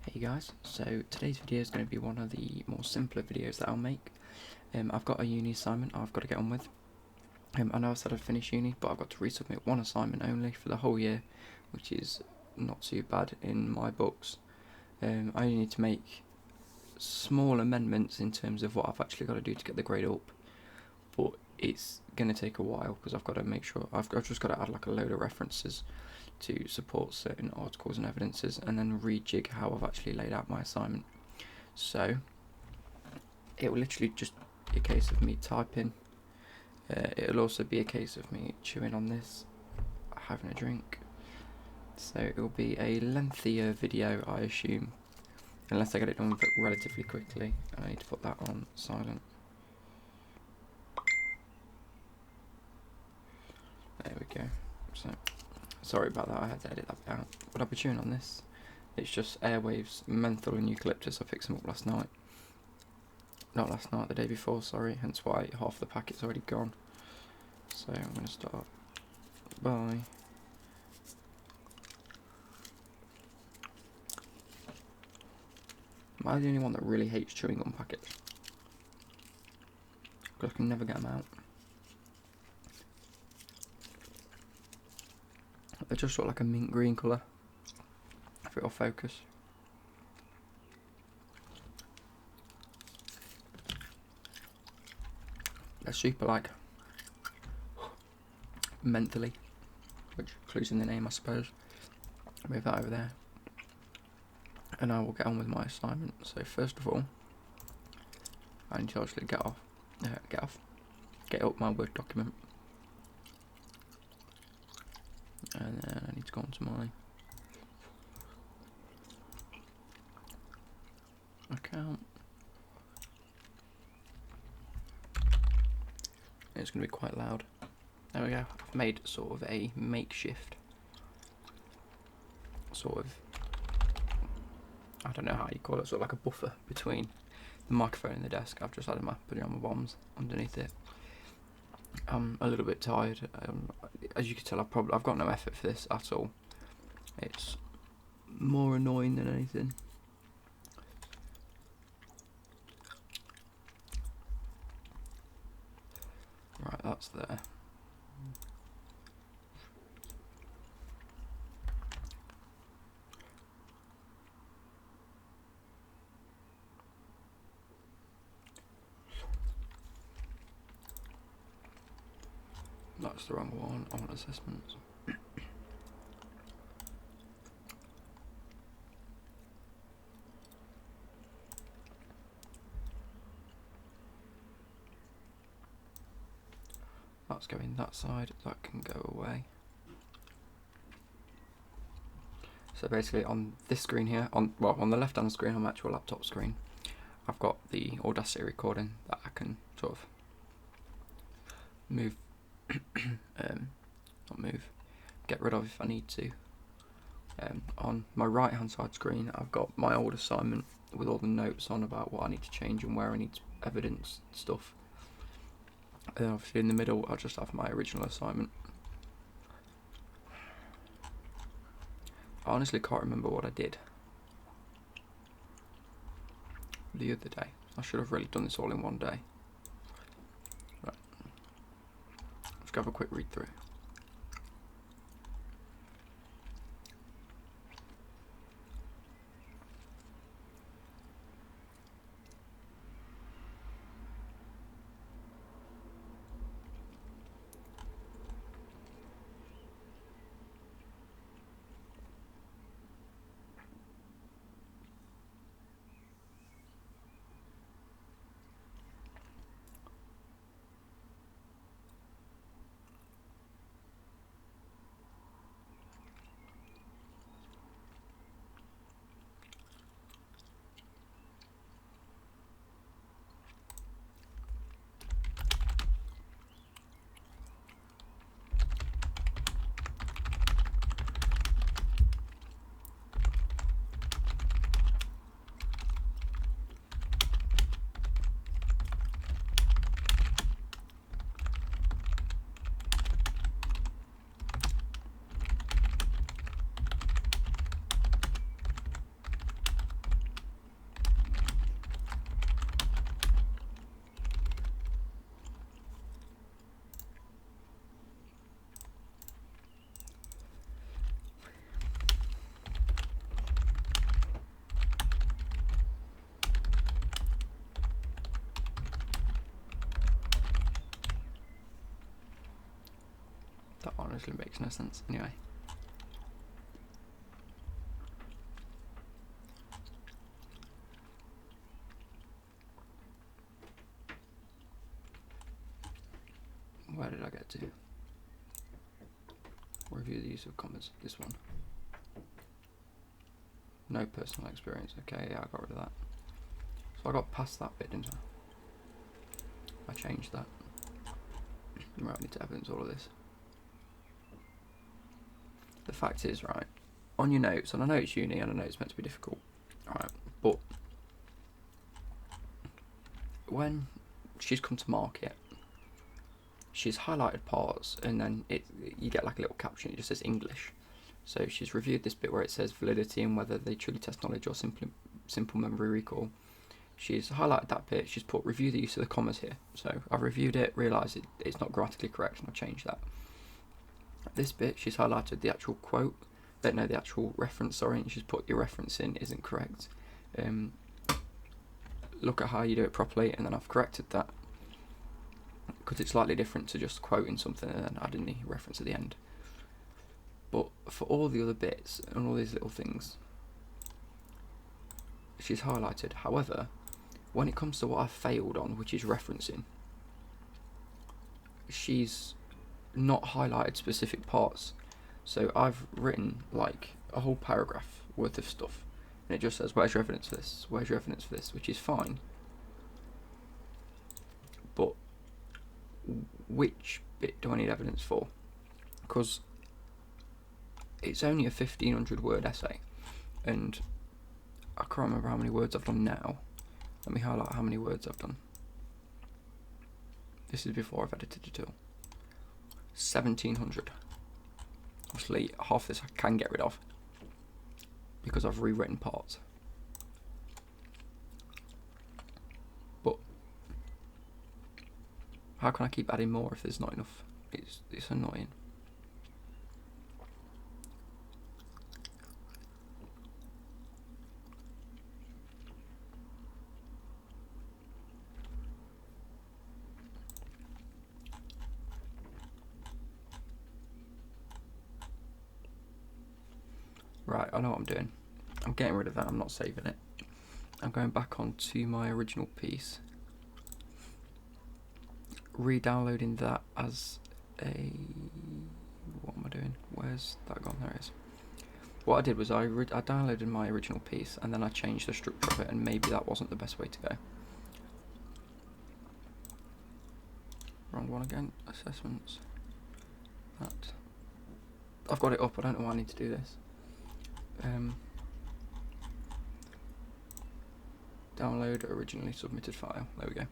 Hey guys, so today's video is going to be one of the more simpler videos that I'll make. I've got a uni assignment I've got to get on with. I know I said I'd finish uni, but I've got to resubmit one assignment only for the whole year, which is not too bad in my books. I only need to make small amendments in terms of what I've actually got to do to get the grade up, but it's going to take a while because I've got to make sure I've just got to add like a load of references to support certain articles and evidences, and then rejig how I've actually laid out my assignment. So it will literally just be a case of me typing. It'll also be a case of me chewing on this, having a drink. So it will be a lengthier video, I assume, unless I get it done relatively quickly. I need to put that on silent. There we go. So sorry about that, I had to edit that bit out. But I'll be chewing on this. It's just Airwaves, menthol and eucalyptus. I picked some up last night. Not last night, the day before, sorry. Hence why half the packet's already gone. So I'm going to start by... Am I the only one that really hates chewing gum packets? Because I can never get them out. They just look like a mint green colour. If it'll focus. They're super like mentally, which clues in the name, I suppose. Move that over there, and I will get on with my assignment. So first of all, I need to actually get up my Word document, and then I need to go onto my account. It's going to be quite loud. There we go. I've made sort of a makeshift, I don't know how you call it, sort of like a buffer between the microphone and the desk. I've just added my pajama bombs underneath it. I'm a little bit tired. As you can tell, I've got no effort for this at all. It's more annoying than anything. Right, that's there. That's the wrong one. I want assessments. That's going that side. That can go away. So basically, on this screen here, on the left-hand screen, on my actual laptop screen, I've got the Audacity recording that I can sort of move, get rid of if I need to. On my right-hand side screen, I've got my old assignment with all the notes on about what I need to change and where I need to evidence stuff. And then obviously in the middle, I'll just have my original assignment. I honestly can't remember what I did the other day. I should have really done this all in one day. Right. Let's go have a quick read through. actually makes no sense. Anyway. Where did I get to? Review the use of commas. This one. No personal experience. Okay, yeah, I got rid of that. So I got past that bit, didn't I? I changed that. Right, I need to evidence all of this. The fact is, right, on your notes, and I know it's uni and I know it's meant to be difficult, right, but when she's come to market, she's highlighted parts and then you get like a little caption, it just says English. So she's reviewed this bit where it says validity and whether they truly test knowledge or simple memory recall. She's highlighted that bit, she's put review the use of the commas here. So I've reviewed it, realised it's not grammatically correct and I've changed that. This bit, she's highlighted the actual quote, no, the actual reference, sorry, and she's put your reference in isn't correct. Look at how you do it properly, and then I've corrected that because it's slightly different to just quoting something and then adding the reference at the end. But for all the other bits and all these little things, she's highlighted. However, when it comes to what I've failed on, which is referencing, she's not highlighted specific parts. So I've written like a whole paragraph worth of stuff and it just says where's your evidence for this, where's your evidence for this, which is fine, but which bit do I need evidence for? Because it's only a 1500 word essay and I can't remember how many words I've done now. Let me highlight how many words I've done. This is before I've edited it all. 1700. Obviously half this I can get rid of because I've rewritten parts, but how can I keep adding more if there's not enough? It's annoying. Right, I know what I'm doing. I'm getting rid of that, I'm not saving it. I'm going back onto my original piece, re-downloading that as a... what am I doing? Where's that gone? There it is. What I did was I downloaded my original piece and then I changed the structure of it, and maybe that wasn't the best way to go. Wrong one again. Assessments. That. I've got it up, I don't know why I need to do this. Download originally submitted file. There we go.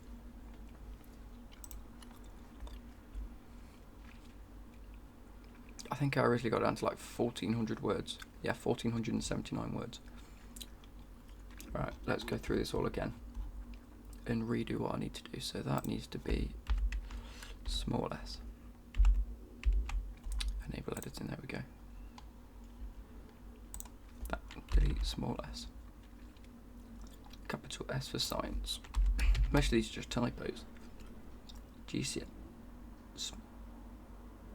I think I originally got down to like 1400 words. Yeah, 1479 words. Right, let's go through this all again and redo what I need to do. So that needs to be small s. Enable editing, there we go. That, delete small s. Capital S for science. Most of these are just typos. GCSEs.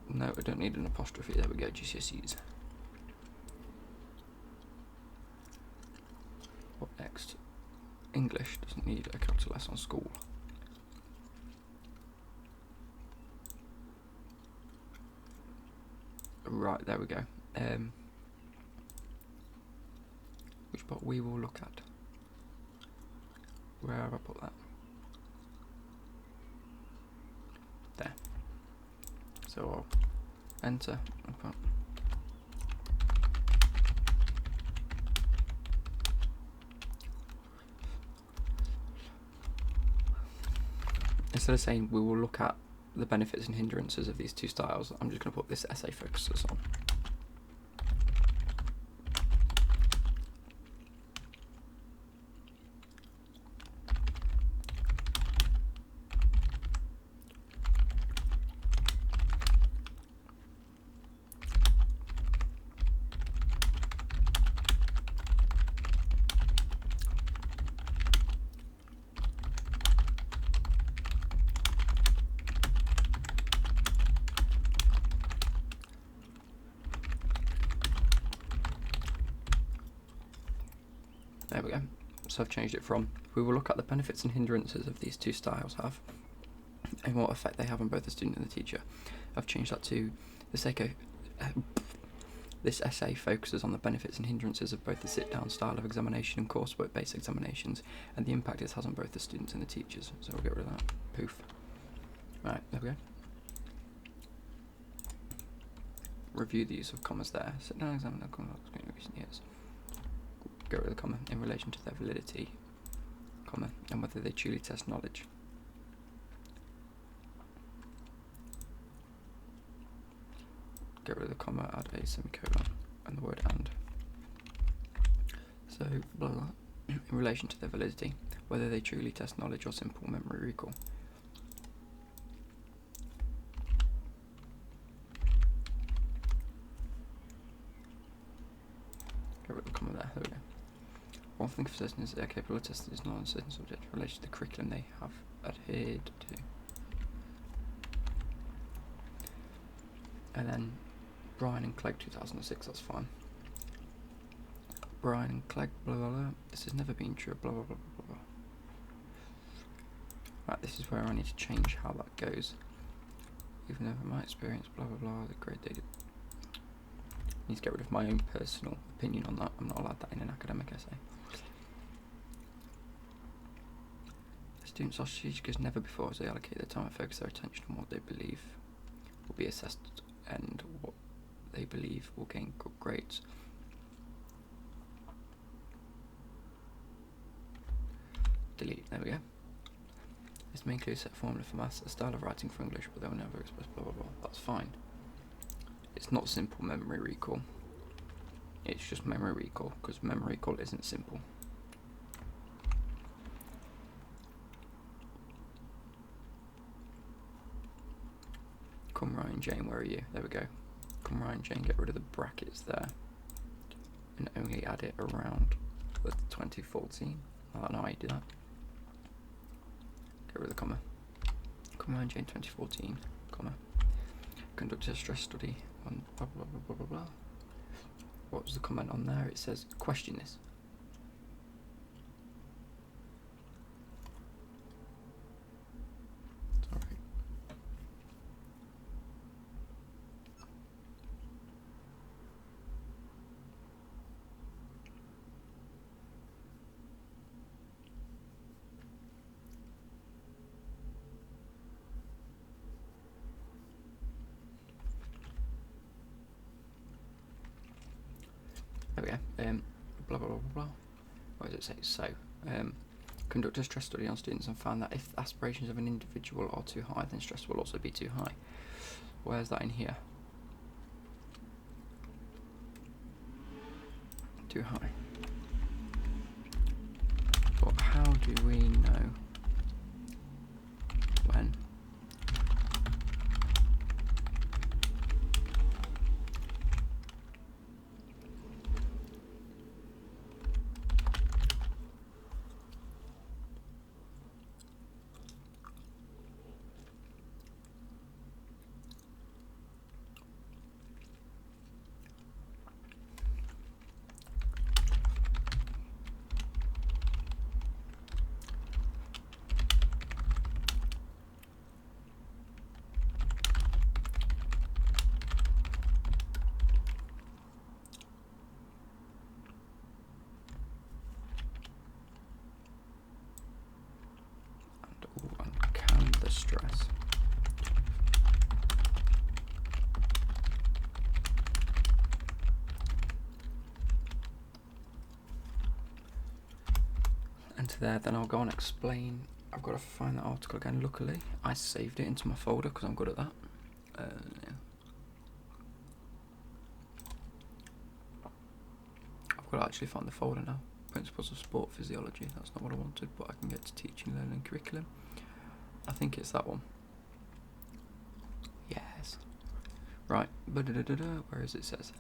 No, I don't need an apostrophe. There we go, GCSEs. What next? English doesn't need a capital S on school. Right, there we go. Which part we will look at? Where have I put that? There. So I'll enter. Instead of saying we will look at the benefits and hindrances of these two styles, I'm just going to put this essay focuses on. There we go. So I've changed it from, we will look at the benefits and hindrances of these two styles have and what effect they have on both the student and the teacher. I've changed that to this essay focuses on the benefits and hindrances of both the sit-down style of examination and coursework-based examinations and the impact it has on both the students and the teachers. So we'll get rid of that. Poof. Right, there we go. Review the use of commas there. Sit-down examiner commas in recent years. Get rid of the comma in relation to their validity, comma, and whether they truly test knowledge. Get rid of the comma, add a semicolon, and the word and. So, blah, blah, in relation to their validity, whether they truly test knowledge or simple memory recall. Get rid of the comma there, we go. One thing for certain is that they are capable of testing this knowledge on certain subject in relation to the curriculum they have adhered to. And then Brian and Clegg 2006, that's fine. Brian and Clegg, blah blah blah. This has never been true, blah blah blah blah blah. Right, this is where I need to change how that goes. Even though from my experience, blah blah blah, the grade they did. I need to get rid of my own personal opinion on that. I'm not allowed that in an academic essay. The students are strategic as never before as they allocate their time and focus their attention on what they believe will be assessed and what they believe will gain good grades. Delete, there we go. This may include a set formula for maths, a style of writing for English, but they will never express blah blah blah. That's fine. It's not simple memory recall. It's just memory recall, because memory recall isn't simple. Come Ryan Jane, where are you? There we go. Come Ryan Jane, get rid of the brackets there. And only add it around the 2014. I don't know how you do that. Get rid of the comma. Come Ryan Jane 2014, comma. Conduct a stress study on blah blah blah blah blah blah. What was the comment on there? It says, question this. Sorry. There we go. Blah blah blah blah blah. What does it say? So, conduct a stress study on students and found that if the aspirations of an individual are too high, then stress will also be too high. Where's that in here? Too high. But how do we know when? Stress. And to there, then I'll go and explain. I've got to find that article again. Luckily, I saved it into my folder because I'm good at that. Yeah. I've got to actually find the folder now. Principles of Sport Physiology. That's not what I wanted, but I can get to teaching, learning, curriculum. I think it's that one. Yes. Right. Where is it? Says.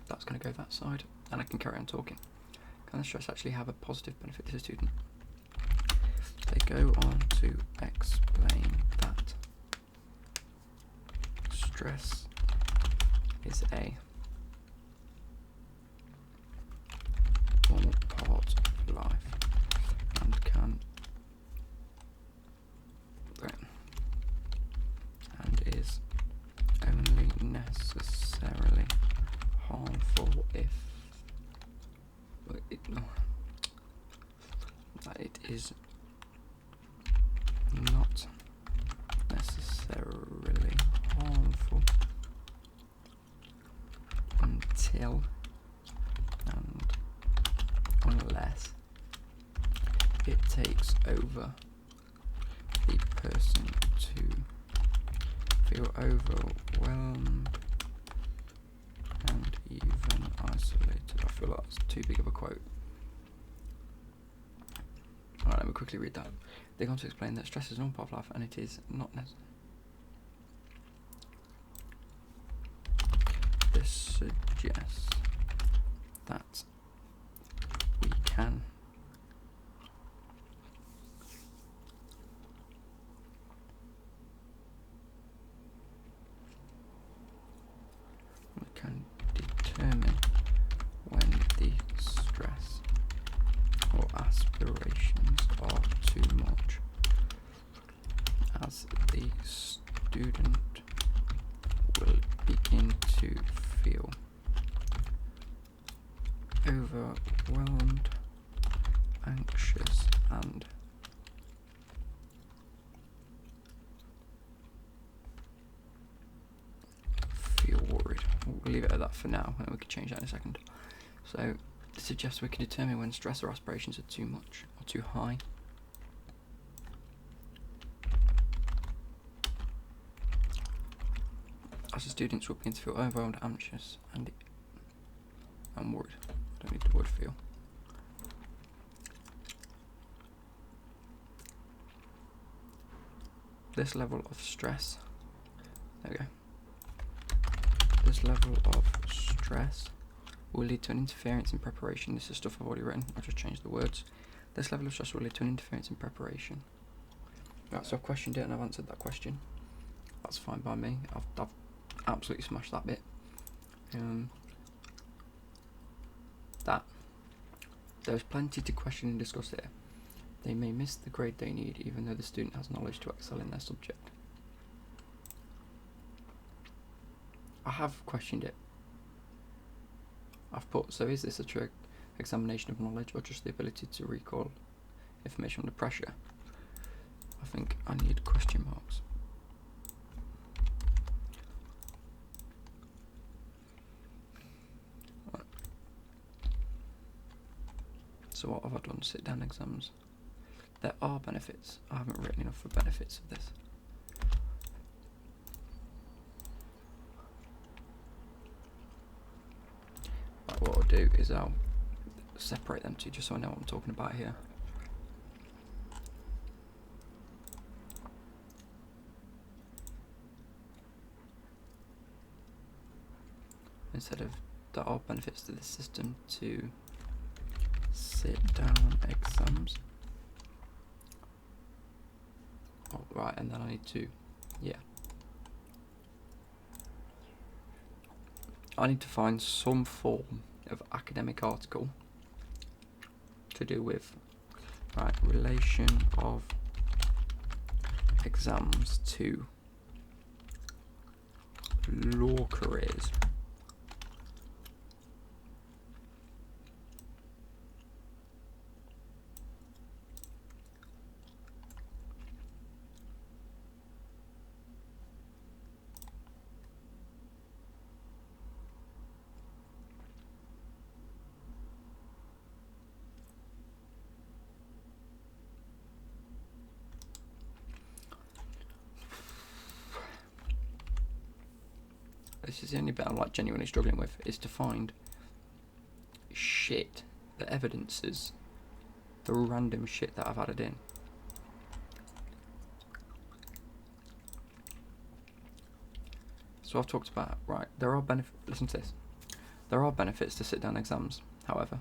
That's going to go that side, and I can carry on talking. Can the stress actually have a positive benefit to the student? to explain that stress is a normal part of life and can and is only necessarily harmful if it is not necessarily harmful until and unless it takes over the person to feel overwhelmed and even isolated. I feel like that's too big of a quote. Alright, let me quickly read that. They're going to explain that stress is a normal part of life and it is not necessary. This suggests that we can determine when the stress or aspirations are too much, as the student will begin to feel overwhelmed, anxious, and feel worried. We'll leave it at that for now, and we can change that in a second. So, it suggests we can determine when stress or aspirations are too much or too high. As the students will begin to feel overwhelmed, anxious, and worried. I don't need the word feel. This level of stress, there we go. This level of stress will lead to an interference in preparation. This is stuff I've already written, I'll just change the words. This level of stress will lead to an interference in preparation. Right, so I've questioned it and I've answered that question. That's fine by me. I've absolutely smashed that bit. That. There's plenty to question and discuss here. They may miss the grade they need even though the student has knowledge to excel in their subject. I have questioned it. I've put, so is this a true examination of knowledge or just the ability to recall information under pressure? I think I need question marks. Right. So what have I done? Sit down exams. There are benefits. I haven't written enough for benefits of this. Right, what I'll do is I'll separate them two just so I know what I'm talking about here. Instead of there are benefits to this system to sit down exams. Oh, right, and then I need to, I need to find some form of academic article to do with, right, relation of exams to law careers. This is the only bit I'm like genuinely struggling with, is to find shit that evidences the random shit that I've added in. So I've talked about, right, there are benefits, listen to this. There are benefits to sit down exams, however.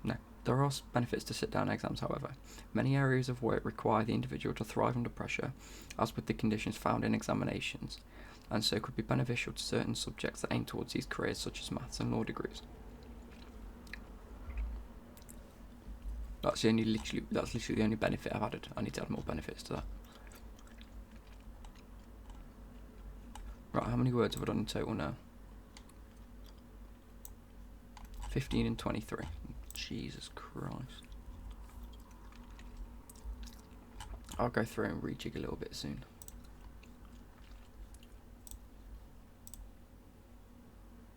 Now, There are benefits to sit-down exams, however. Many areas of work require the individual to thrive under pressure, as with the conditions found in examinations, and so could be beneficial to certain subjects that aim towards these careers, such as maths and law degrees. That's literally the only benefit I've added. I need to add more benefits to that. Right, how many words have I done in total now? 15 and 23. Jesus Christ. I'll go through and rejig a little bit soon.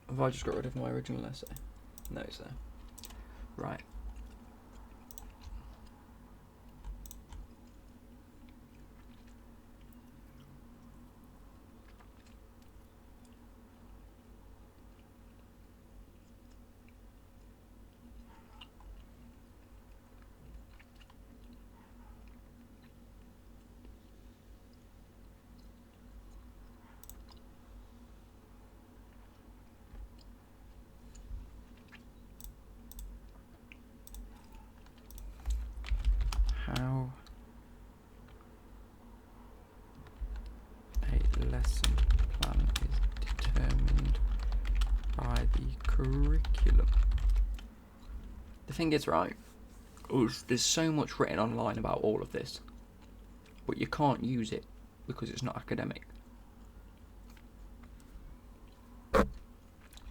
Have I just got rid of my original essay? No, it's there. Right. How a lesson plan is determined by the curriculum. The thing is, right, there's so much written online about all of this, but you can't use it because it's not academic.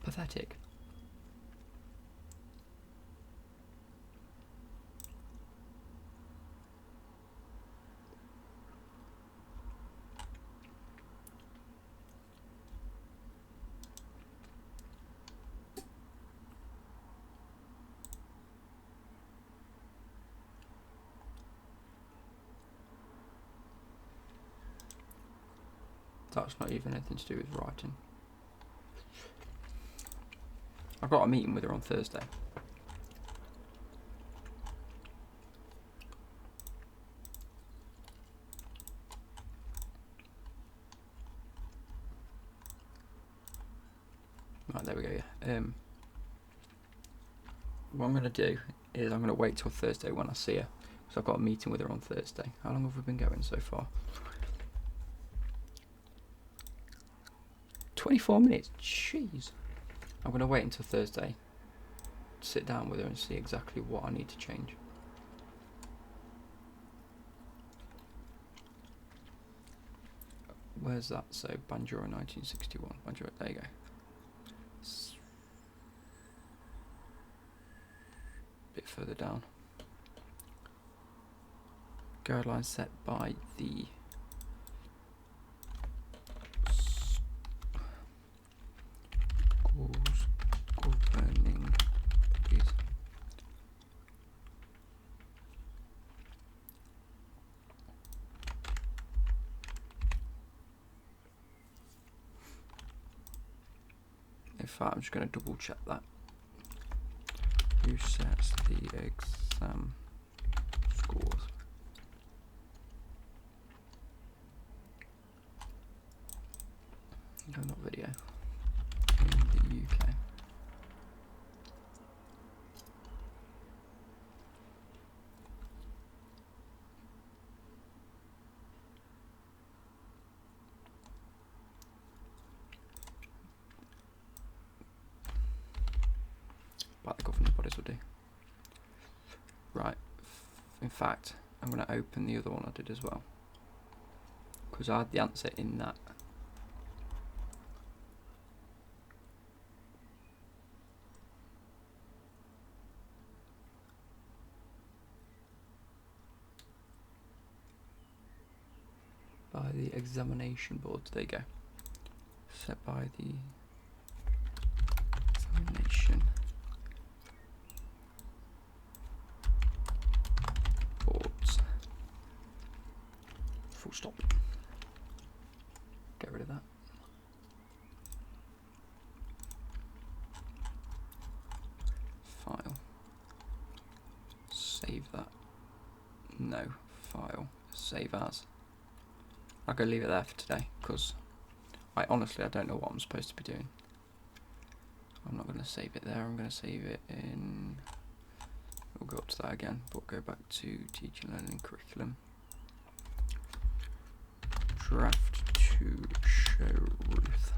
Pathetic. That's not even anything to do with writing. I've got a meeting with her on Thursday. Right, there we go, yeah. What I'm going to do is I'm going to wait till Thursday when I see her. So I've got a meeting with her on Thursday. How long have we been going so far? 24 minutes, jeez. I'm going to wait until Thursday to sit down with her and see exactly what I need to change. Where's that? So, Bandura 1961. Bandura, there you go. Bit further down. Guidelines set by the schools governing bodies. In fact, I'm just going to double check that. Who sets the exam scores? No, not video. In the UK. But the governing bodies will do. Right. In fact, I'm going to open the other one I did as well, because I had the answer in that. By the examination boards, there you go. Set by the examination boards. Full stop. Get rid of that. File. Save that. No. File. Save as. I'll go leave it there for today, because I don't know what I'm supposed to be doing. I'm not going to save it there, I'm going to save it in we'll go up to that again, but go back to teaching learning curriculum. Draft to show Ruth.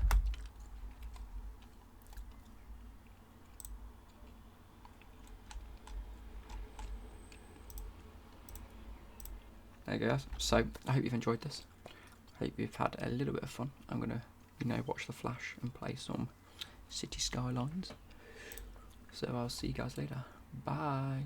There you go, guys. So I hope you've enjoyed this. I hope you've had a little bit of fun. I'm gonna, watch the Flash and play some City Skylines. So I'll see you guys later. Bye.